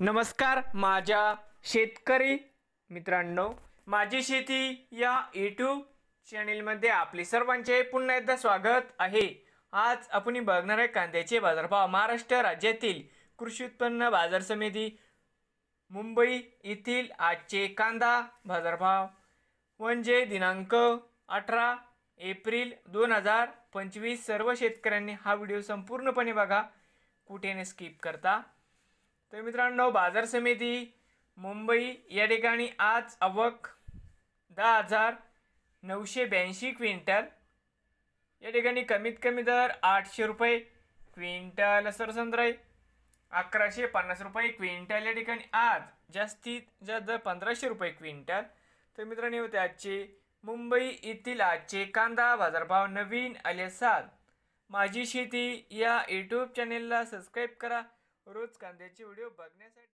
नमस्कार माझ्या शेतकरी मित्रांनो, माझी शेती या यूट्यूब चॅनलमध्ये आपले सर्वांचे पुन्हा एकदा स्वागत आहे। आज आपण बघणार आहे कांद्याचे बाजारभाव। महाराष्ट्र राज्यातील कृषी उत्पन्न बाजार समिती मुंबई येथील आजचे कांदा बाजारभाव म्हणजे दिनांक 18 एप्रिल 2025। सर्व शेतकऱ्यांनी हा व्हिडिओ संपूर्णपणे बघा, कुठे न स्किप करता। तर मित्रांनो, बाजार समिती मुंबई या ठिकाणी आज आवक 10,982 क्विंटल, या ठिकाणी कमीत कमी दर 800 रुपये क्विंटल सरसंद्र आहे, 1150 रुपये क्विंटल या ठिकाणी आज जास्तीत जास्त दर 1500 रुपये क्विंटल। तर मित्रांनो, होते आजचे मुंबई येथील आजचे कांदा बाजारभाव। नवीन आले असाल माझी शेती या यूट्यूब चॅनेलला सबस्क्राईब करा रोज कांद्याचे व्हिडिओ बघण्यासाठी।